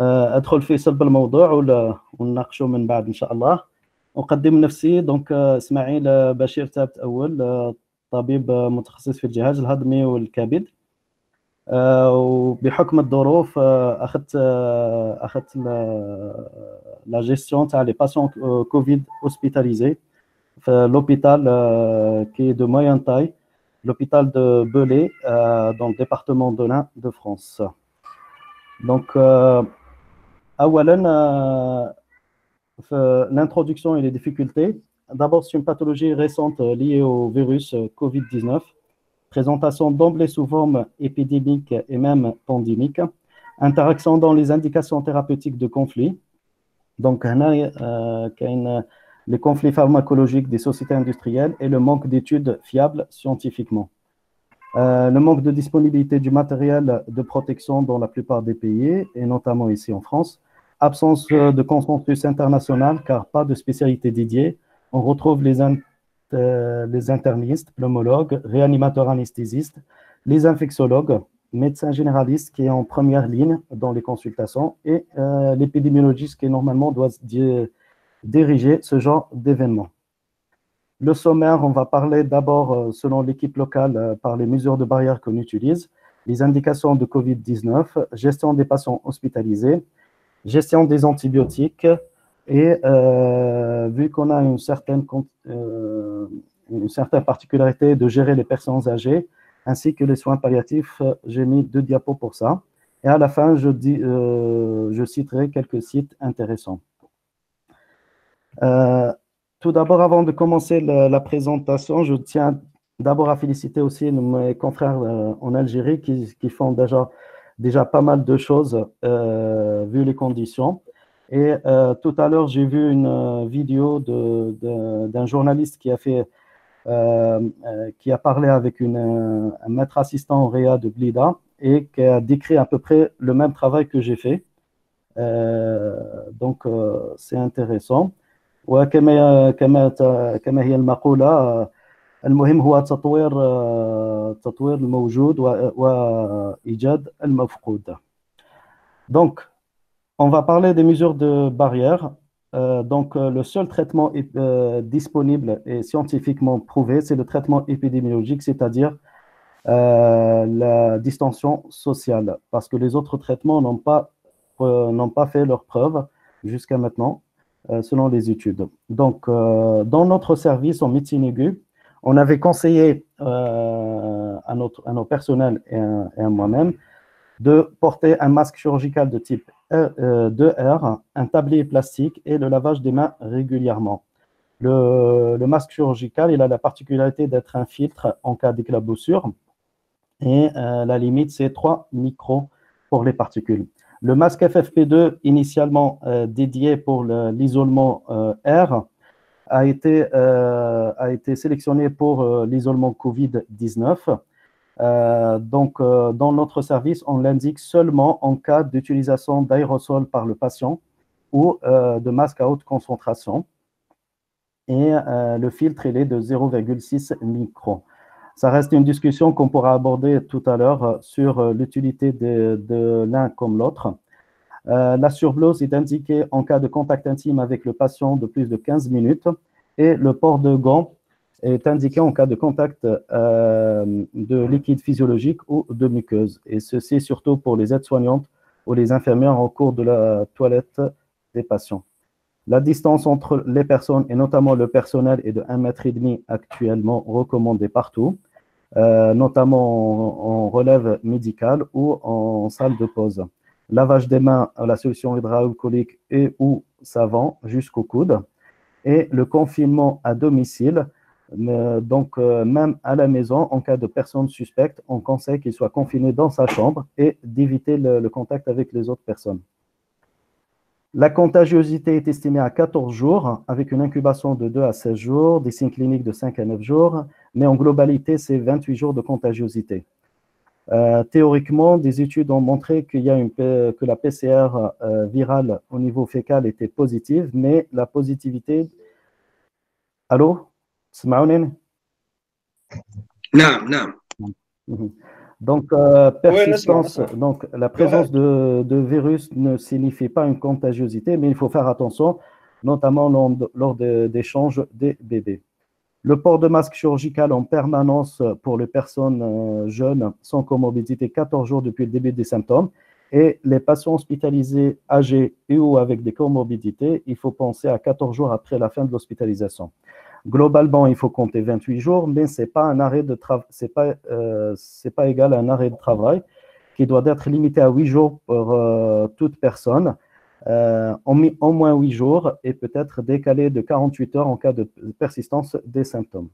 ادخل في صلب الموضوع ولا ونناقشوا من بعد ان شاء الله. اقدم نفسي. دونك اسماعيل بشير ثابت اول، طبيب متخصص في الجهاز الهضمي والكبد. وبحكم الظروف اخذت لا جيستيون تاع لي باسيون كوفيد اوسبيتاليزي في لوبيتال كي دو موين تاي، l'hôpital de Belay, dans le département de l'Ain de France. Donc, l'introduction et les difficultés. D'abord, c'est une pathologie récente liée au virus Covid-19. Présentation d'emblée sous forme épidémique et même pandémique. Interaction dans les indications thérapeutiques de conflit. Donc, les conflits pharmacologiques des sociétés industrielles et le manque d'études fiables scientifiquement. Le manque de disponibilité du matériel de protection dans la plupart des pays, et notamment ici en France. Absence de consensus international, car pas de spécialité dédiée. On retrouve les internistes, pneumologues, réanimateurs anesthésistes, les infectiologues, médecins généralistes qui est en première ligne dans les consultations, et l'épidémiologiste qui normalement doit diriger ce genre d'événement. Le sommaire, on va parler d'abord, selon l'équipe locale, par les mesures de barrière qu'on utilise, les indications de Covid-19, gestion des patients hospitalisés, gestion des antibiotiques, et vu qu'on a une certaine particularité de gérer les personnes âgées, ainsi que les soins palliatifs, j'ai mis 2 diapos pour ça. Et à la fin, je citerai quelques sites intéressants. Tout d'abord, avant de commencer la présentation, je tiens d'abord à féliciter aussi mes confrères en Algérie qui font déjà pas mal de choses vu les conditions. Et tout à l'heure, j'ai vu une vidéo d'un journaliste qui a parlé avec un maître assistant au Réa de Blida et qui a décrit à peu près le même travail que j'ai fait. Donc, c'est intéressant. وكما هي المقولة، المهم هو تطوير الموجود وإيجاد المفقود. Donc, on va parler des mesures de barrière. Donc, le seul traitement disponible et scientifiquement prouvé, c'est le traitement épidémiologique, c'est-à-dire la distanciation sociale, parce que les autres traitements n'ont pas fait leurs preuves jusqu'à maintenant. Selon les études. Donc, dans notre service en médecine aiguë, on avait conseillé à nos personnels et à moi-même de porter un masque chirurgical de type 2R, un tablier plastique et le lavage des mains régulièrement. Le masque chirurgical, il a la particularité d'être un filtre en cas d'éclaboussure et la limite, c'est 3 micros pour les particules. Le masque FFP2, initialement dédié pour l'isolement R, a été sélectionné pour l'isolement Covid-19. Donc, dans notre service, on l'indique seulement en cas d'utilisation d'aérosols par le patient ou de masque à haute concentration. Et le filtre, il est de 0,6 microns. Ça reste une discussion qu'on pourra aborder tout à l'heure sur l'utilité de l'un comme l'autre. La surblose est indiquée en cas de contact intime avec le patient de plus de 15 minutes et le port de gants est indiqué en cas de contact de liquide physiologique ou de muqueuse. Et ceci surtout pour les aides-soignantes ou les infirmières en cours de la toilette des patients. La distance entre les personnes et notamment le personnel est de 1,5 m actuellement recommandée partout. Notamment en relève médicale ou en salle de pause. Lavage des mains à la solution hydroalcoolique et ou savon jusqu'au coude. Et le confinement à domicile, donc même à la maison, en cas de personnes suspectes, on conseille qu'il soit confiné dans sa chambre et d'éviter le contact avec les autres personnes. La contagiosité est estimée à 14 jours, avec une incubation de 2 à 16 jours, des signes cliniques de 5 à 9 jours, mais en globalité, c'est 28 jours de contagiosité. Théoriquement, des études ont montré que la PCR virale au niveau fécal était positive, mais la positivité... Allô? نعم. Donc, Oui, نسمع persistance, نسمع. donc la Go présence ahead. de virus ne signifie pas une contagiosité, mais il faut faire attention, notamment lors d'échanges des bébés. Le port de masque chirurgical en permanence pour les personnes jeunes sans comorbidité 14 jours depuis le début des symptômes. Et les patients hospitalisés âgés et ou avec des comorbidités, il faut penser à 14 jours après la fin de l'hospitalisation. Globalement, il faut compter 28 jours, mais c'est pas un arrêt de c'est pas égal à un arrêt de travail qui doit être limité à 8 jours pour toute personne, en moins 8 jours et peut-être décalé de 48 heures en cas de persistance des symptômes.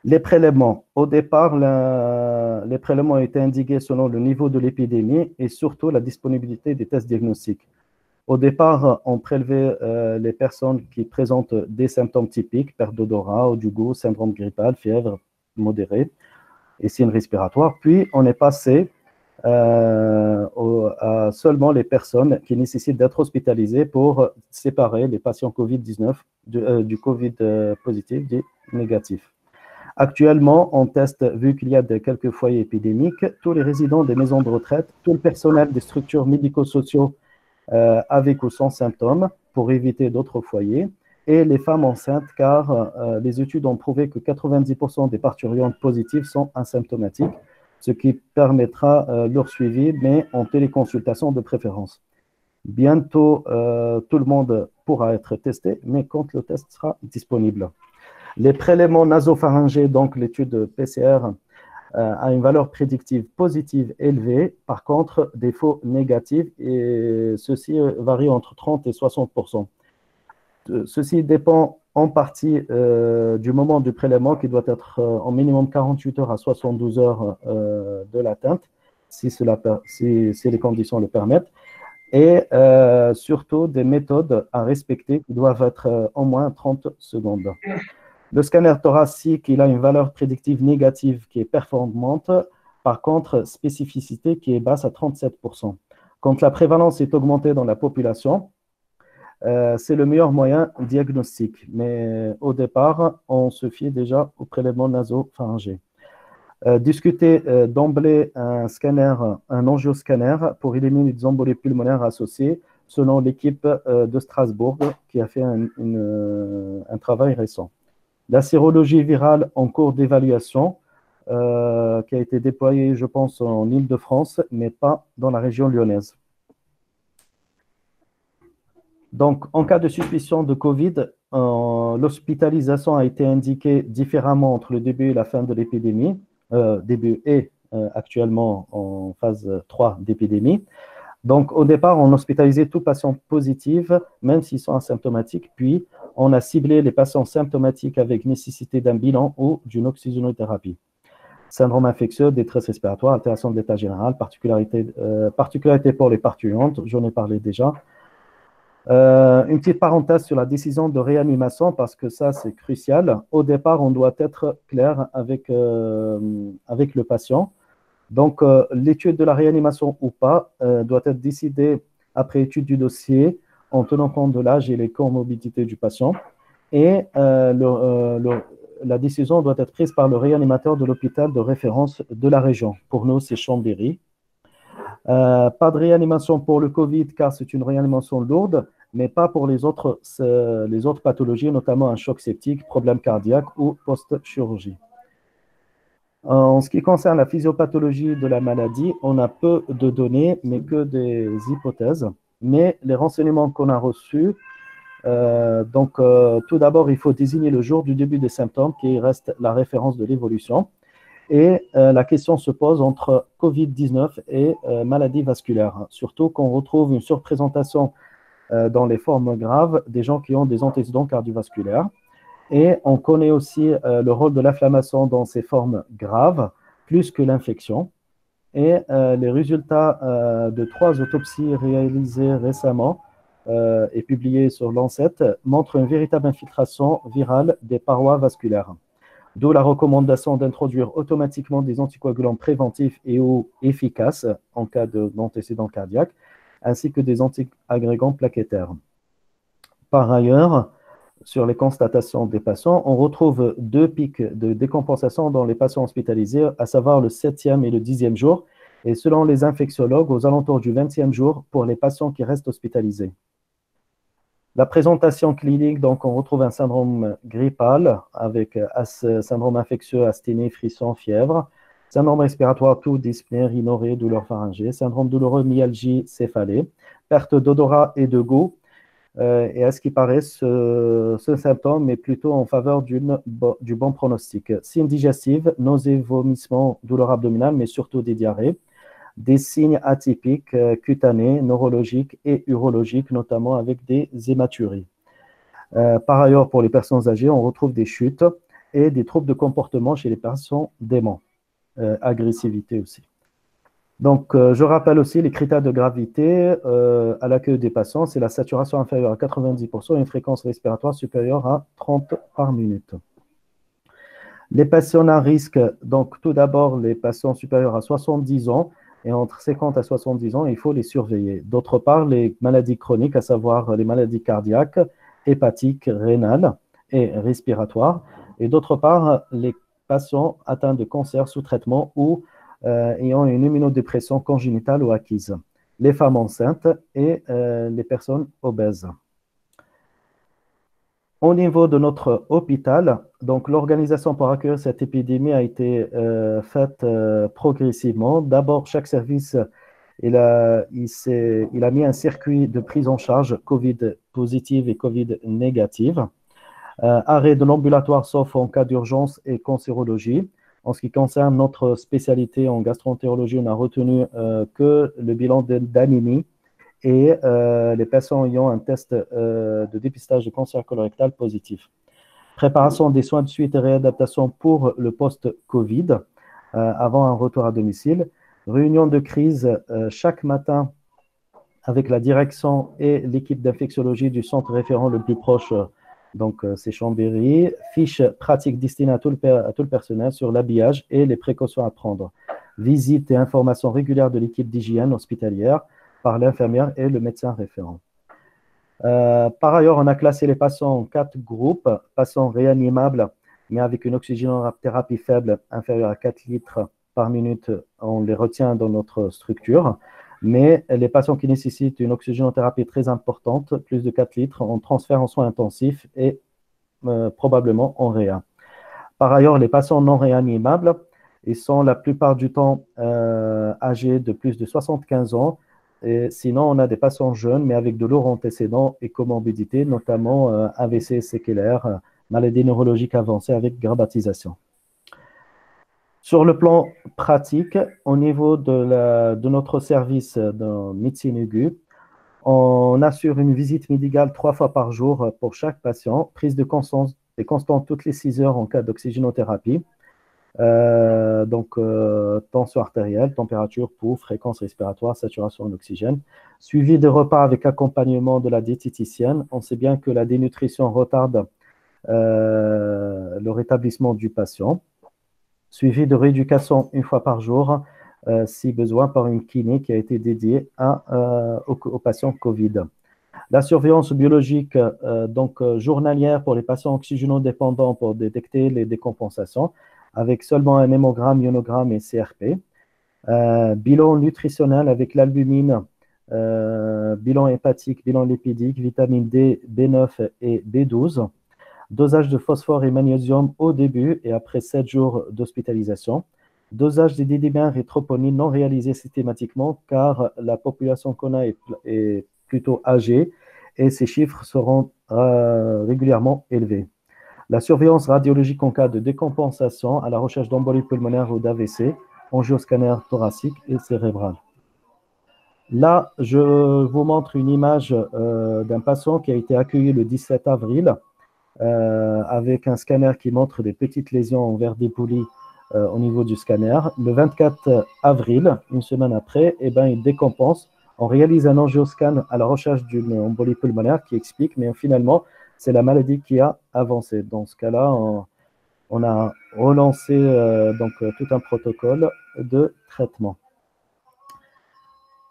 Les prélèvements. Au départ, les prélèvements ont été indiqués selon le niveau de l'épidémie et surtout la disponibilité des tests diagnostiques. Au départ, on prélevait les personnes qui présentent des symptômes typiques, perte d'odorat, ou du goût, syndrome grippal, fièvre modérée et signes respiratoires. Puis, on est passé à seulement les personnes qui nécessitent d'être hospitalisées pour séparer les patients COVID-19 du COVID positif du négatif. Actuellement, on teste, vu qu'il y a quelques foyers épidémiques, tous les résidents des maisons de retraite, tout le personnel des structures médico-sociaux avec ou sans symptômes pour éviter d'autres foyers, et les femmes enceintes, car les études ont prouvé que 90% des parturientes positives sont asymptomatiques, ce qui permettra leur suivi, mais en téléconsultation de préférence. Bientôt, tout le monde pourra être testé, mais quand le test sera disponible. Les prélèvements nasopharyngés, donc l'étude PCR, a une valeur prédictive positive élevée, par contre, défaut négatif, et ceci varie entre 30 et 60%. Ceci dépend en partie du moment du prélèvement qui doit être en minimum 48 heures à 72 heures de l'atteinte, si les conditions le permettent, et surtout des méthodes à respecter qui doivent être en moins 30 secondes. Le scanner thoracique, il a une valeur prédictive négative qui est performante, par contre, spécificité qui est basse à 37%. Quand la prévalence est augmentée dans la population, c'est le meilleur moyen diagnostique. Mais au départ, on se fie déjà au prélèvement nasopharyngé. Discuter d'emblée un angioscanner pour éliminer les embolies pulmonaires associées, selon l'équipe de Strasbourg qui a fait un travail récent. La sérologie virale en cours d'évaluation, qui a été déployée, je pense, en Île-de-France, mais pas dans la région lyonnaise. Donc, en cas de suspicion de Covid, l'hospitalisation a été indiquée différemment entre le début et la fin de l'épidémie, début et actuellement en phase 3 d'épidémie. Donc, au départ, on hospitalisait tout patient positif, même s'ils sont asymptomatiques, puis on a ciblé les patients symptomatiques avec nécessité d'un bilan ou d'une oxygénothérapie. Syndrome infectieux, détresse respiratoire, altération de l'état général, particularité pour les parturientes, j'en ai parlé déjà. Une petite parenthèse sur la décision de réanimation, parce que ça, c'est crucial. Au départ, on doit être clair avec le patient. Donc, l'étude de la réanimation ou pas doit être décidée après étude du dossier en tenant compte de l'âge et les comorbidités du patient. Et la décision doit être prise par le réanimateur de l'hôpital de référence de la région. Pour nous, c'est Chambéry. Pas de réanimation pour le Covid, car c'est une réanimation lourde, mais pas pour les autres pathologies, notamment un choc septique, problème cardiaque ou post-chirurgie. En ce qui concerne la physiopathologie de la maladie, on a peu de données, mais que des hypothèses. Mais les renseignements qu'on a reçus, tout d'abord, il faut désigner le jour du début des symptômes, qui reste la référence de l'évolution. Et la question se pose entre Covid-19 et maladie vasculaire, surtout qu'on retrouve une surprésentation dans les formes graves des gens qui ont des antécédents cardiovasculaires. Et on connaît aussi le rôle de l'inflammation dans ces formes graves, plus que l'infection. Et les résultats de 3 autopsies réalisées récemment et publiées sur Lancet montrent une véritable infiltration virale des parois vasculaires. D'où la recommandation d'introduire automatiquement des anticoagulants préventifs et ou efficaces en cas d'antécédent cardiaque, ainsi que des antiagrégants plaquettaires. Par ailleurs, sur les constatations des patients, on retrouve 2 pics de décompensation dans les patients hospitalisés, à savoir le 7e et le 10e jour, et selon les infectiologues, aux alentours du 20e jour pour les patients qui restent hospitalisés. La présentation clinique, donc on retrouve un syndrome grippal avec syndrome infectieux, asthénie, frisson, fièvre, syndrome respiratoire, toux, dyspnée, rhinorrhée, douleur pharyngée, syndrome douloureux, myalgie, céphalée, perte d'odorat et de goût. Et à ce qui paraît, ce symptôme est plutôt en faveur du bon pronostic. Signes digestifs, nausées, vomissements, douleur abdominale, mais surtout des diarrhées. Des signes atypiques cutanés, neurologiques et urologiques, notamment avec des hématuries. Par ailleurs, pour les personnes âgées, on retrouve des chutes et des troubles de comportement chez les personnes déments. Agressivité aussi. Donc, je rappelle aussi les critères de gravité à l'accueil des patients. C'est la saturation inférieure à 90% et une fréquence respiratoire supérieure à 30 par minute. Les patients à risque, donc tout d'abord les patients supérieurs à 70 ans et entre 50 à 70 ans, il faut les surveiller. D'autre part, les maladies chroniques, à savoir les maladies cardiaques, hépatiques, rénales et respiratoires. Et d'autre part, les patients atteints de cancer sous traitement ou ayant une immunodépression congénitale ou acquise. Les femmes enceintes et les personnes obèses. Au niveau de notre hôpital, donc l'organisation pour accueillir cette épidémie a été faite progressivement. D'abord, chaque service, il a mis un circuit de prise en charge COVID positive et COVID négative. Arrêt de l'ambulatoire sauf en cas d'urgence et cancérologie. En ce qui concerne notre spécialité en gastroentérologie, on a retenu que le bilan d'anémie et les patients ayant un test de dépistage de cancer colorectal positif. Préparation des soins de suite et réadaptation pour le post-Covid avant un retour à domicile. Réunion de crise chaque matin avec la direction et l'équipe d'infectiologie du centre référent le plus proche, donc c'est Chambéry. Fiche pratique destinée à tout le personnel sur l'habillage et les précautions à prendre. Visite et information régulière de l'équipe d'hygiène hospitalière par l'infirmière et le médecin référent. Par ailleurs, on a classé les patients en 4 groupes. Patients réanimables, mais avec une oxygénothérapie faible, inférieure à 4 litres par minute, on les retient dans notre structure. Mais les patients qui nécessitent une oxygénothérapie très importante, plus de 4 litres, on transfère en soins intensifs et probablement en réa. Par ailleurs, les patients non réanimables, ils sont la plupart du temps âgés de plus de 75 ans. Et sinon, on a des patients jeunes, mais avec de lourds antécédents et comorbidités, notamment AVC séquelaire, maladie neurologique avancée avec grabbatisation. Sur le plan pratique, au niveau de notre service de médecine aiguë, on assure une visite médicale 3 fois par jour pour chaque patient, prise de constante toutes les 6 heures en cas d'oxygénothérapie. Tension artérielle, température, pouls, fréquence respiratoire, saturation en oxygène. Suivi de repas avec accompagnement de la diététicienne. On sait bien que la dénutrition retarde le rétablissement du patient. Suivi de rééducation 1 fois par jour, si besoin, par une kiné qui a été dédiée aux patients Covid. La surveillance biologique journalière pour les patients oxygénodépendants pour détecter les décompensations, avec seulement un hémogramme, ionogramme et CRP. Bilan nutritionnel avec l'albumine, bilan hépatique, bilan lipidique, vitamine D, B9 et B12. Dosage de phosphore et magnésium au début et après 7 jours d'hospitalisation. Dosage des dédimères et troponines non réalisés systématiquement car la population qu'on a est plutôt âgée et ces chiffres seront régulièrement élevés. La surveillance radiologique en cas de décompensation à la recherche d'embolie pulmonaire ou d'AVC, angioscanner thoracique et cérébral. Là, je vous montre une image d'un patient qui a été accueilli le 17 avril avec un scanner qui montre des petites lésions en verre dépoli au niveau du scanner. Le 24 avril, une semaine après, il décompense. On réalise un angioscan à la recherche d'une embolie pulmonaire qui explique, mais finalement, c'est la maladie qui a avancé. Dans ce cas-là, on a relancé tout un protocole de traitement.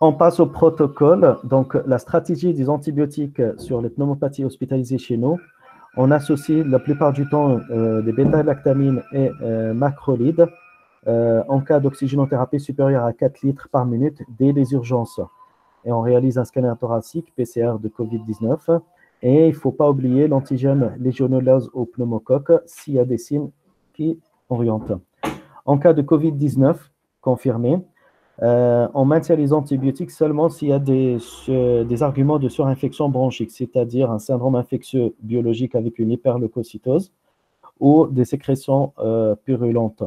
On passe au protocole. Donc, la stratégie des antibiotiques sur les pneumopathies hospitalisées chez nous. On associe la plupart du temps des bêta-lactamines et macrolides en cas d'oxygénothérapie supérieure à 4 litres par minute dès les urgences. Et on réalise un scanner thoracique PCR de COVID-19. Et il ne faut pas oublier l'antigène légionellose au pneumocoque s'il y a des signes qui orientent. En cas de COVID-19 confirmé, on maintient les antibiotiques seulement s'il y a des arguments de surinfection bronchique, c'est-à-dire un syndrome infectieux biologique avec une hyperleucocytose ou des sécrétions purulentes.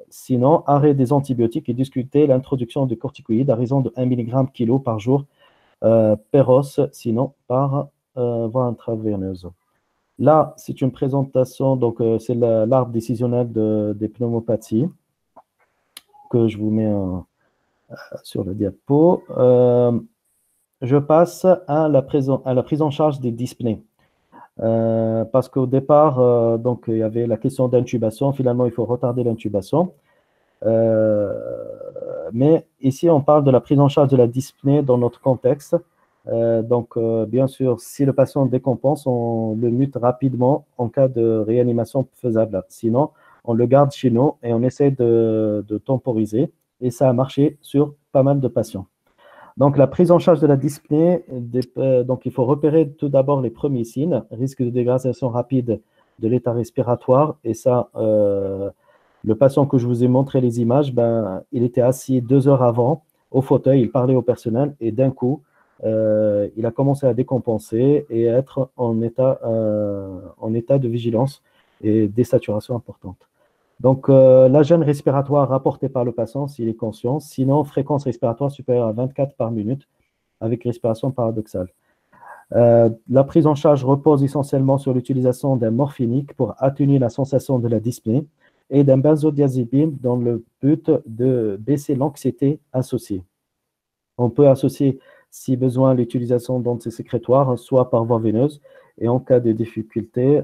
Sinon, arrêt des antibiotiques et discuter l'introduction de corticoïdes à raison de 1 mg kg par jour per os, sinon par voie intraveineuse. Là, c'est une présentation, donc c'est l'arbre décisionnel des pneumopathies que je vous mets sur le diapo. Je passe à la prise en charge des dyspnées. Parce qu'au départ, donc, il y avait la question d'intubation. Finalement, il faut retarder l'intubation. Mais ici, on parle de la prise en charge de la dyspnée dans notre contexte. Bien sûr, si le patient décompense, on le mute rapidement en cas de réanimation faisable. Sinon, on le garde chez nous et on essaie de temporiser. Et ça a marché sur pas mal de patients. Donc, la prise en charge de la dyspnée, donc il faut repérer tout d'abord les premiers signes, risque de dégradation rapide de l'état respiratoire. Et ça, le patient que je vous ai montré les images, il était assis 2 heures avant au fauteuil, il parlait au personnel et d'un coup, il a commencé à décompenser et à être en état de vigilance et désaturation importante. Donc, la gêne respiratoire rapportée par le patient s'il est conscient, sinon fréquence respiratoire supérieure à 24 par minute avec respiration paradoxale. La prise en charge repose essentiellement sur l'utilisation d'un morphinique pour atténuer la sensation de la dyspnée et d'un benzodiazépine dans le but de baisser l'anxiété associée. On peut associer, si besoin, l'utilisation d'antisécrétoires, soit par voie veineuse et en cas de difficulté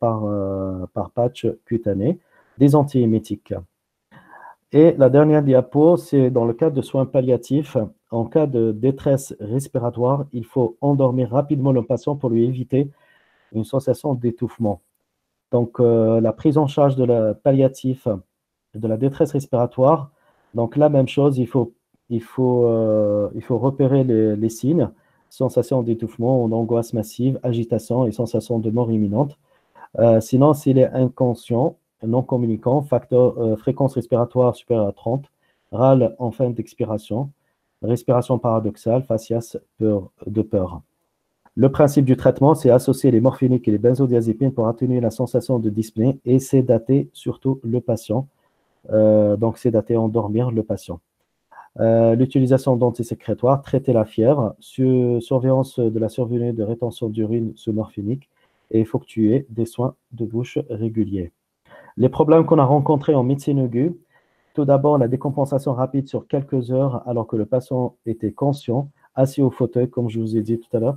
par patch cutané, des antiémétiques. Et la dernière diapo, c'est dans le cadre de soins palliatifs. En cas de détresse respiratoire, il faut endormir rapidement le patient pour lui éviter une sensation d'étouffement. Donc, la prise en charge de la palliatif, de la détresse respiratoire, donc la même chose, il faut repérer les signes, sensation d'étouffement, d'angoisse massive, agitation et sensation de mort imminente. Sinon, s'il est inconscient, non communicant, fréquence respiratoire supérieure à 30, râle en fin d'expiration, respiration paradoxale, faciès de peur. Le principe du traitement, c'est associer les morphiniques et les benzodiazépines pour atténuer la sensation de dyspnée et sédater surtout le patient. Donc, sédater, endormir le patient. L'utilisation d'antisécrétoires, traiter la fièvre, surveillance de la survenue de rétention d'urine sous morphinique et effectuer des soins de bouche réguliers. Les problèmes qu'on a rencontrés en médecine aiguë, tout d'abord la décompensation rapide sur quelques heures alors que le patient était conscient, assis au fauteuil, comme je vous ai dit tout à l'heure,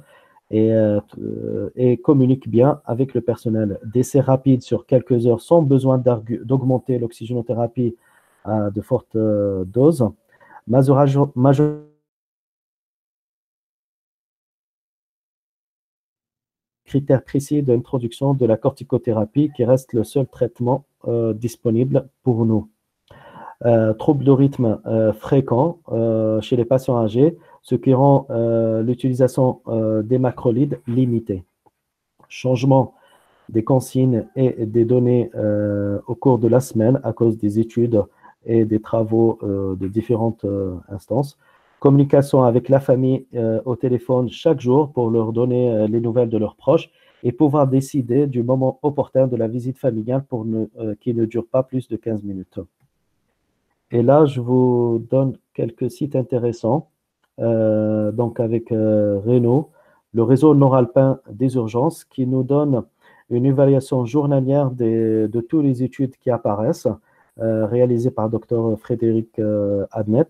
et communique bien avec le personnel. Décès rapide sur quelques heures sans besoin d'augmenter l'oxygénothérapie à de fortes doses. Critères précis d'introduction de la corticothérapie qui reste le seul traitement disponible pour nous. Troubles de rythme fréquents chez les patients âgés, ce qui rend l'utilisation des macrolides limitée. Changement des consignes et des données au cours de la semaine à cause des études et des travaux de différentes instances. Communication avec la famille au téléphone chaque jour pour leur donner les nouvelles de leurs proches et pouvoir décider du moment opportun de la visite familiale qui ne dure pas plus de 15 minutes. Et là, je vous donne quelques sites intéressants. Donc avec Renault, le réseau nord-alpin des urgences qui nous donne une évaluation journalière de toutes les études qui apparaissent, réalisées par Dr Frédéric Adnet.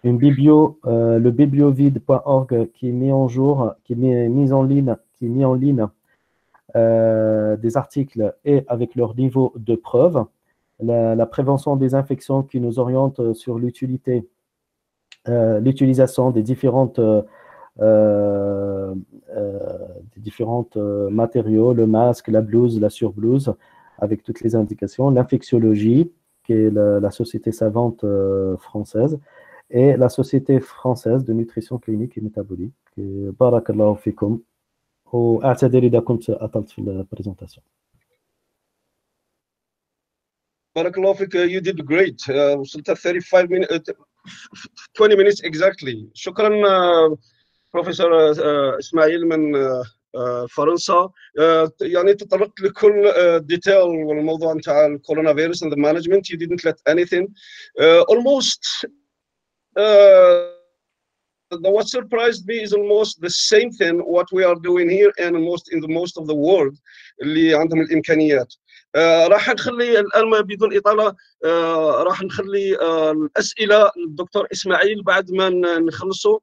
Le bibliovide.org qui est mis en ligne des articles et avec leur niveau de preuve. La prévention des infections qui nous oriente sur l'utilisation des différentes des différents matériaux, le masque, la blouse, la surblouse, avec toutes les indications, l'infectiologie, qui est la société savante française, et la société française de nutrition clinique et métabolique. بارك الله فيكم واعتذر إذا كنت أطلت في البرزنتاسيون. بارك الله فيك. You did great. وصلت 35 minutes 20 minutes exactly. شكرا بروفيسور اسماعيل من فرنسا. يعني تطرقت لكل ديتيل والموضوع نتاع الكورونا فيروس and the management. You didn't let anything. Almost what surprised me is almost the same thing what we are doing here and in the most of the world اللي عندهم الامكانيات. راح نخلي الان بدون اطاله راح نخلي الاسئله للدكتور اسماعيل بعد ما نخلصوا.